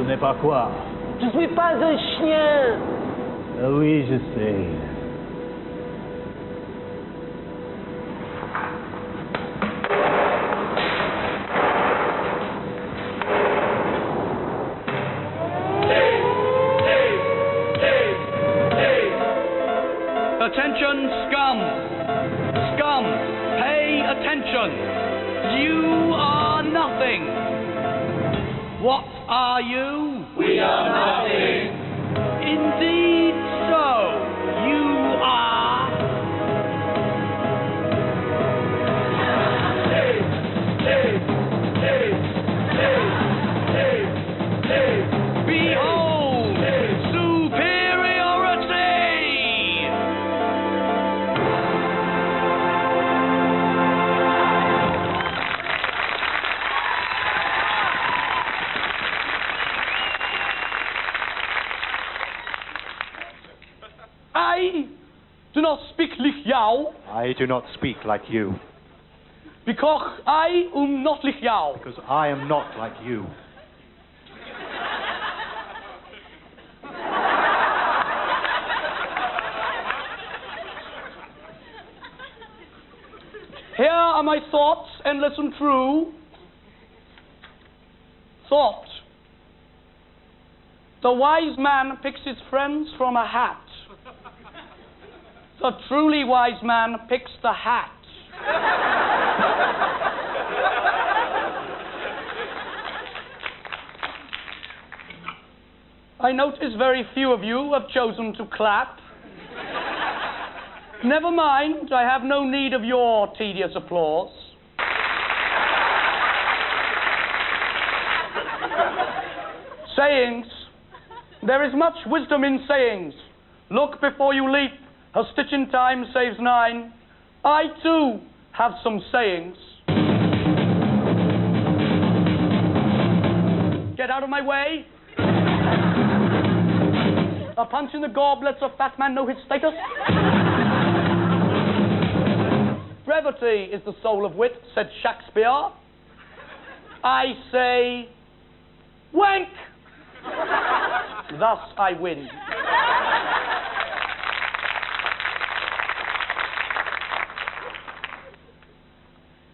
n'est pas quoi? Je suis pas un chien. Ah oui, je sais. Attention, scum! Scum, pay attention! You are nothing! What are you? We are nothing. Indeed so. You are... Behold! Superiority! I do not speak like jou, I do not speak like you, because I not like jou. because I am not like you. Here are my thoughts, endless and true. Thought. The wise man picks his friends from a hat. The truly wise man picks the hat. I notice very few of you have chosen to clap. Never mind, I have no need of your tedious applause. Sayings. There is much wisdom in sayings. Look before you leap. A stitch in time saves 9. I, too, have some sayings. Get out of my way. A punch in the gob lets a fat man know his status. Brevity is the soul of wit, said Shakespeare. I say, wank! Thus I win.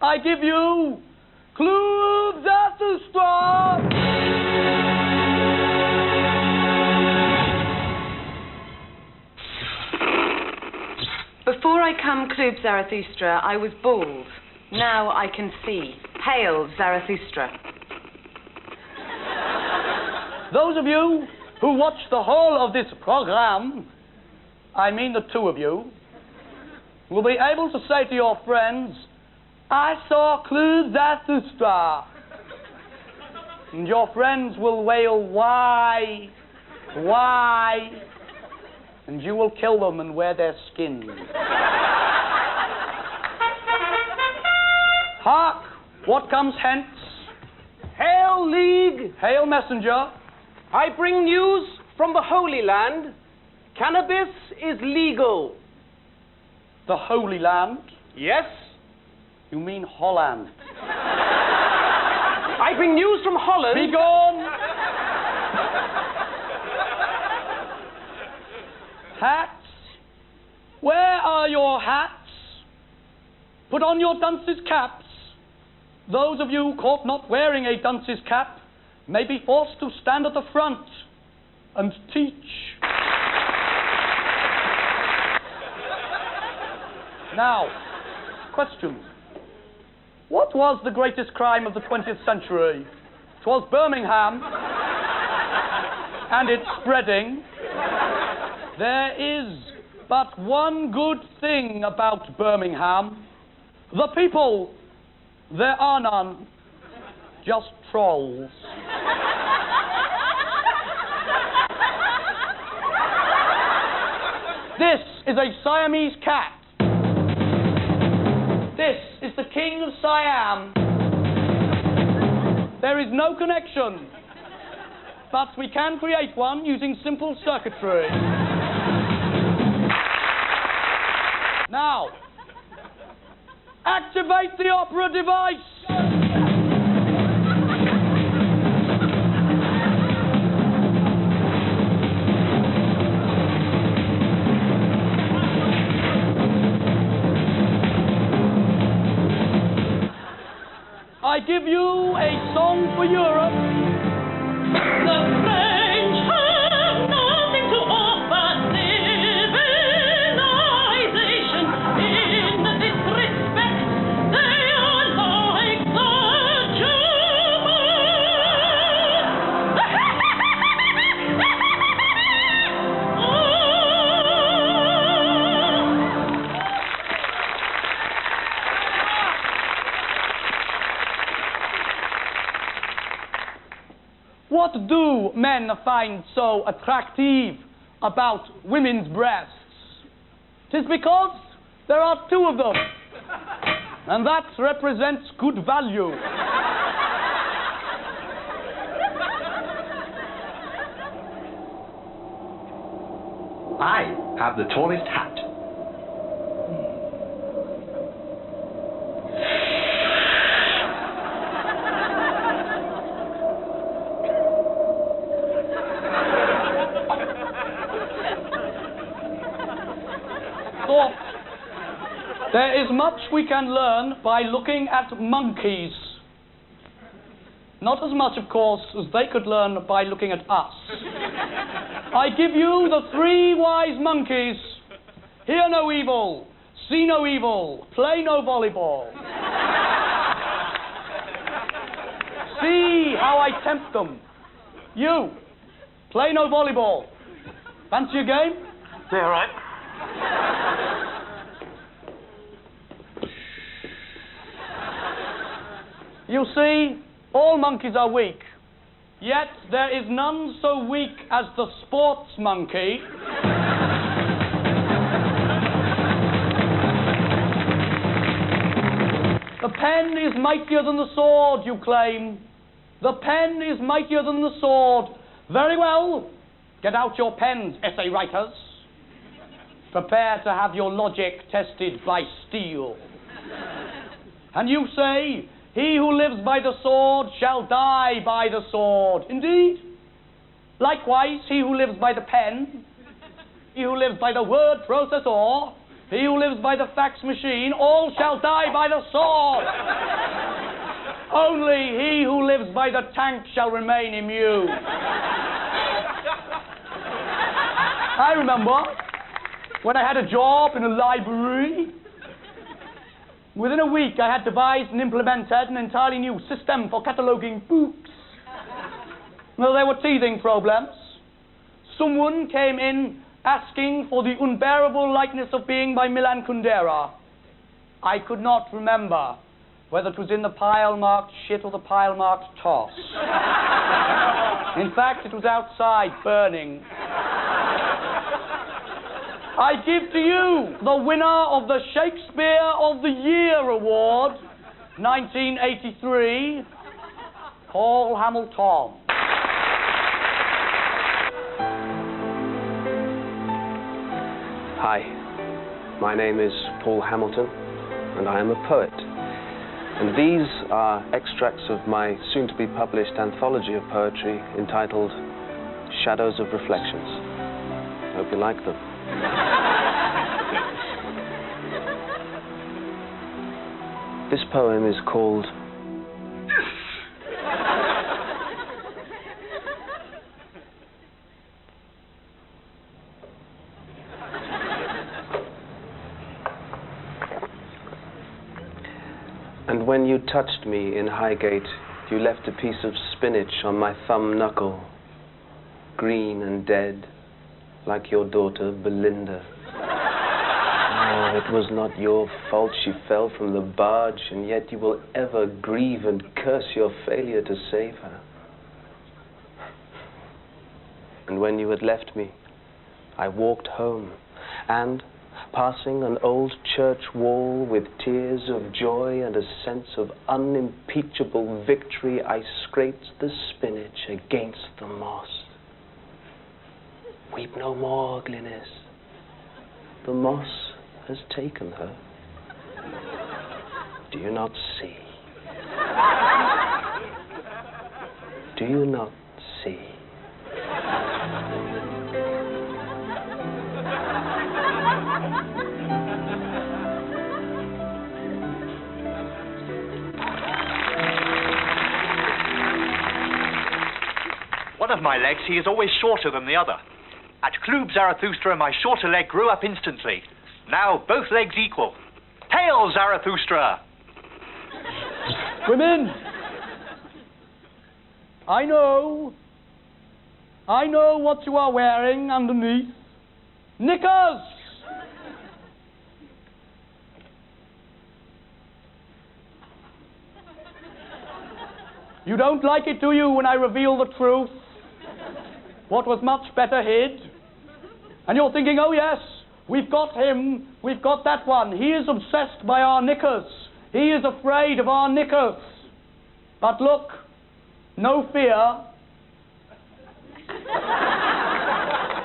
I give you Club Zarathustra! Before I come Club Zarathustra, I was bald. Now I can see. Hail Zarathustra. Those of you who watch the whole of this program, I mean the two of you, will be able to say to your friends, I saw Club Zarathustra. And your friends will wail, why? Why? And you will kill them and wear their skin. Hark! What comes hence? Hail, League! Hail, messenger! I bring news from the Holy Land. Cannabis is legal. The Holy Land? Yes? You mean Holland? I bring news from Holland. Be gone! Hats? Where are your hats? Put on your dunce's caps. Those of you caught not wearing a dunce's cap may be forced to stand at the front and teach. Now, question. What was the greatest crime of the 20th century? 'Twas Birmingham and its spreading. There is but one good thing about Birmingham. The people. There are none. Just trolls. This is a Siamese cat. This is the king of Siam. There is no connection, but we can create one using simple circuitry. Now, activate the opera device. give you a song for Europe. The French have nothing to offer civilization. In this respect, they are like the What do men find so attractive about women's breasts? 'Tis because there are two of them, and that represents good value. I have the tallest hat. There is much we can learn by looking at monkeys. Not as much, of course, as they could learn by looking at us. I give you the three wise monkeys. Hear no evil, see no evil, play no volleyball. See how I tempt them. You, play no volleyball. Fancy a game? Yeah, all right. You see, all monkeys are weak, yet there is none so weak as the sports monkey. The pen is mightier than the sword, you claim. The pen is mightier than the sword. Very well, get out your pens, essay writers. Prepare to have your logic tested by steel. And you say, he who lives by the sword shall die by the sword. Indeed. Likewise, he who lives by the pen, he who lives by the word processor, he who lives by the fax machine, all shall die by the sword. Only he who lives by the tank shall remain immune. I remember when I had a job in a library. Within a week, I had devised and implemented an entirely new system for cataloguing books. Well, there were teething problems. Someone came in asking for the unbearable likeness of being by Milan Kundera. I could not remember whether it was in the pile marked shit or the pile marked toss. In fact, it was outside burning. I give to you the winner of the Shakespeare of the Year Award, 1983, Paul Hamilton. Hi, my name is Paul Hamilton, and I am a poet. And these are extracts of my soon-to-be-published anthology of poetry entitled Shadows of Reflections. I hope you like them. This poem is called And when you touched me in Highgate, you left a piece of spinach on my thumb knuckle, green and dead, like your daughter Belinda. Oh, it was not your fault she fell from the barge, and yet you will ever grieve and curse your failure to save her. And when you had left me, I walked home, and, passing an old church wall with tears of joy and a sense of unimpeachable victory, I scraped the spinach against the moss. Weep no more, Glynis. The moss has taken her. Do you not see? Do you not see? One of my legs, he is always shorter than the other. At Club Zarathustra, my shorter leg grew up instantly. Now both legs equal. Hail, Zarathustra! Women! I know what you are wearing underneath. Knickers! You don't like it, do you, when I reveal the truth? What was much better hid? And you're thinking, oh yes, we've got him, we've got that one. He is obsessed by our knickers. He is afraid of our knickers. But look, no fear.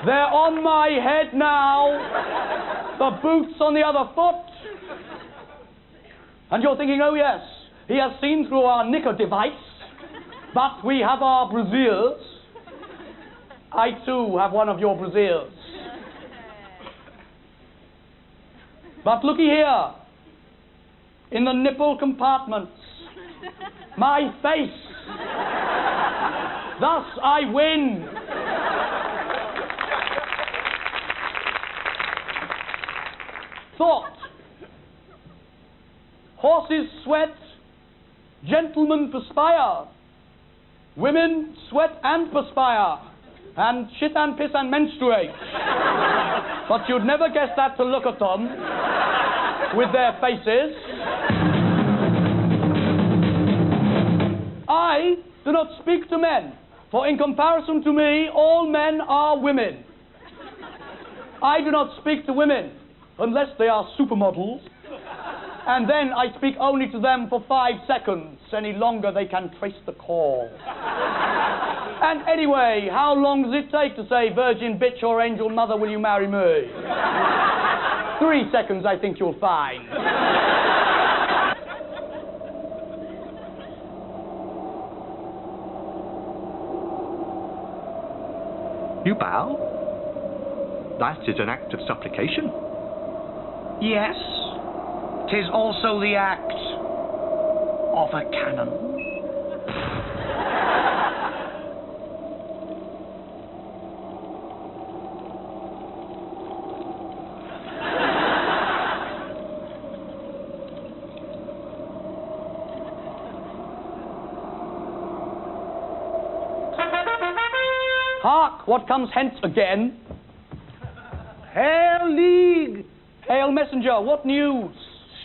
They're on my head now. The boot's on the other foot. And you're thinking, oh yes, he has seen through our knicker device. But we have our brassieres. I too have one of your brassieres. But looky here, in the nipple compartments, my face. Thus I win. Thought. Horses sweat, gentlemen perspire. Women sweat and perspire, and shit and piss and menstruate. But you'd never guess that to look at them, with their faces. I do not speak to men, for in comparison to me, all men are women. I do not speak to women, unless they are supermodels. And then I speak only to them for 5 seconds. Any longer they can trace the call. And anyway, how long does it take to say, virgin bitch or angel mother, will you marry me? 3 seconds, I think you'll find. You bow? That is an act of supplication. Yes. 'Tis also the act of a cannon. Hark, what comes hence again? Hail, League! Hail, messenger, what news?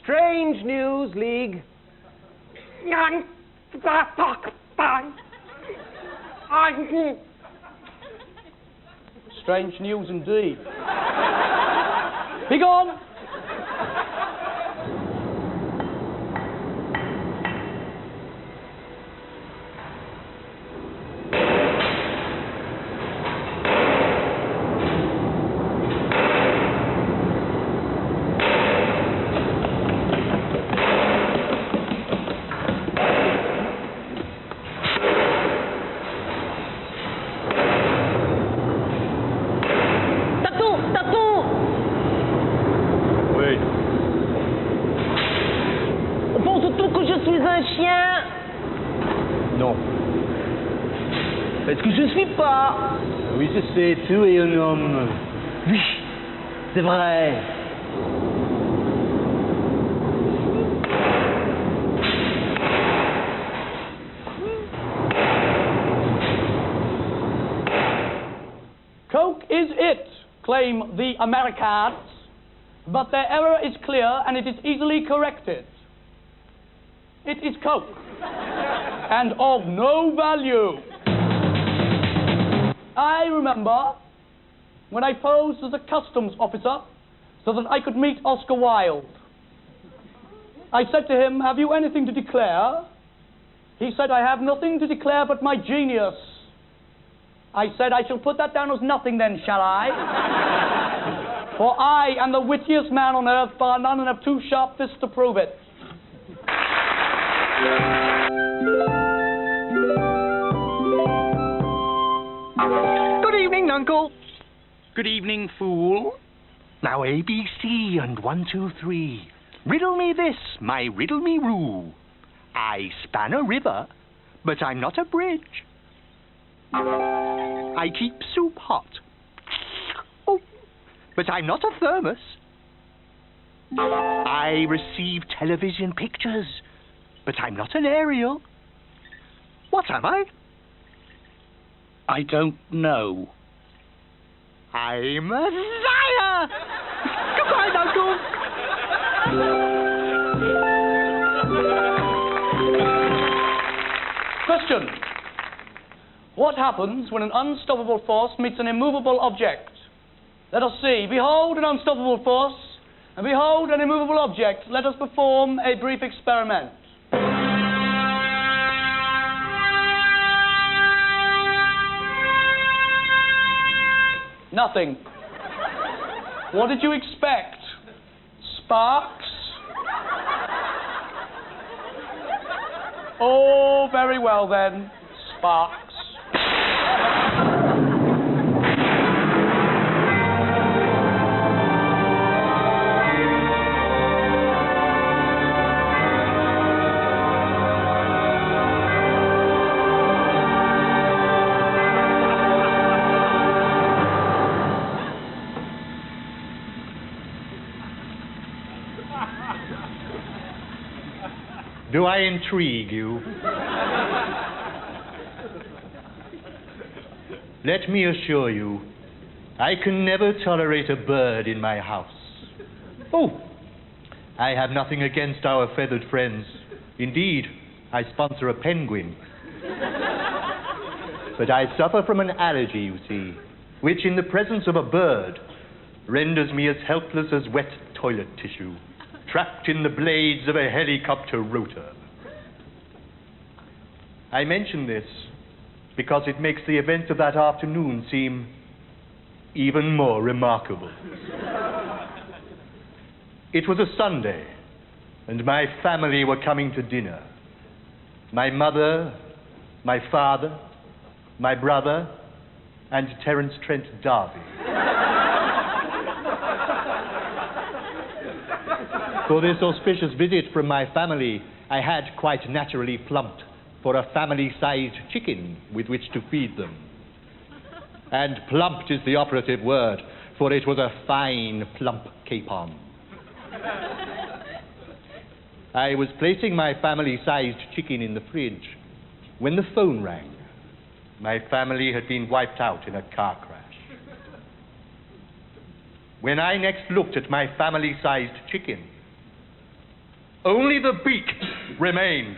Strange news, League. Strange news indeed. Begone! Non. Parce que je ne suis pas. Oui, je sais, tu es un homme. Oui, c'est vrai. Coke is it, claim the Americans, but their error is clear and it is easily corrected. It is Coke, and of no value. I remember when I posed as a customs officer so that I could meet Oscar Wilde. I said to him, "Have you anything to declare?" He said, "I have nothing to declare but my genius." I said, "I shall put that down as nothing then, shall I? For I am the wittiest man on earth, bar none, and have 2 sharp fists to prove it." Good evening, Uncle. Good evening, fool. Now ABC and 1, 2, 3. Riddle me this, my riddle me rule. I span a river, but I'm not a bridge. I keep soup hot. Oh, but I'm not a thermos. I receive television pictures, but I'm not an aerial. What am I? I don't know. I'm a liar! Goodbye, Uncle! Question. What happens when an unstoppable force meets an immovable object? Let us see. Behold an unstoppable force, and behold an immovable object. Let us perform a brief experiment. Nothing. What did you expect? Sparks? Oh, very well then. Sparks. Do I intrigue you? Let me assure you, I can never tolerate a bird in my house. Oh, I have nothing against our feathered friends. Indeed, I sponsor a penguin. But I suffer from an allergy, you see, which in the presence of a bird renders me as helpless as wet toilet tissue, trapped in the blades of a helicopter rotor. I mention this because it makes the events of that afternoon seem even more remarkable. It was a Sunday, and my family were coming to dinner. My mother, my father, my brother, and Terence Trent D'Arby. For this auspicious visit from my family, I had quite naturally plumped for a family-sized chicken with which to feed them. And plumped is the operative word, for it was a fine, plump capon. I was placing my family-sized chicken in the fridge when the phone rang. My family had been wiped out in a car crash. When I next looked at my family-sized chicken, only the beak remained.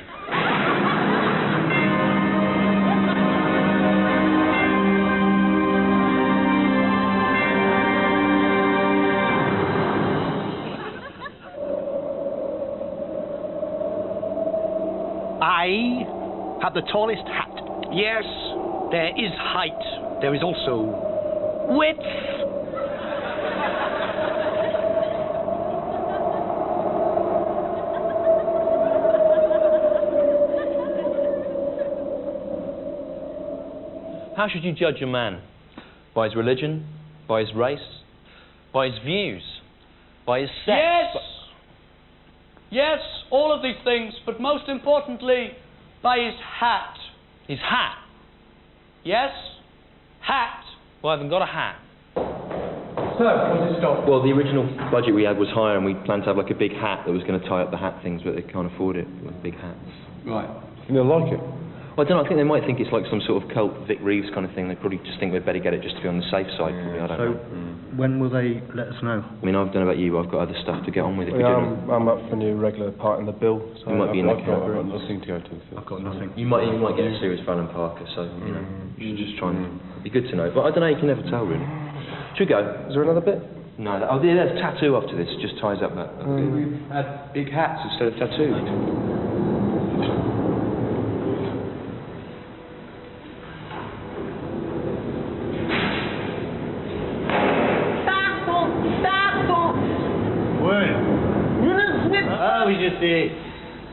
I have the tallest hat. Yes, there is height. There is also width. How should you judge a man? By his religion? By his race? By his views? By his sex? Yes! Yes, all of these things, but most importantly, by his hat. His hat? Yes, hat. Well, I haven't got a hat. So, was it stop? Well, the original budget we had was higher, and we planned to have like a big hat that was going to tie up the hat things, but they can't afford it with big hats. Right. You don't like it? Well, I don't know, I think they might think it's like some sort of cult Vic Reeves kind of thing. They probably just think we'd better get it just to be on the safe side, probably. I don't know. When will they let us know? I mean, I don't know about you, but I've got other stuff to get on with. If Yeah, I'm up for a new regular part in the bill. So you might be in the I've cabaret. got nothing to go to. So. I've got nothing. You might get a serious Fallon Parker, so, you know, you should just try and... It'd be good to know. But I don't know, you can never tell, really. Should we go? Is there another bit? No, yeah, there's a tattoo after this. It just ties up that. We've had big hats instead of tattoos. Ah oui, je sais.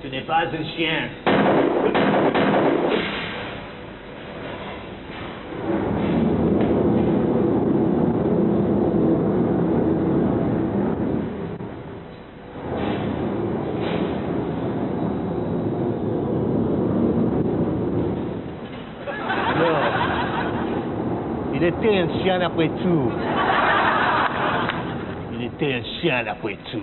Ce n'est pas un chien. Il était un chien après tout. Il était un chien après tout.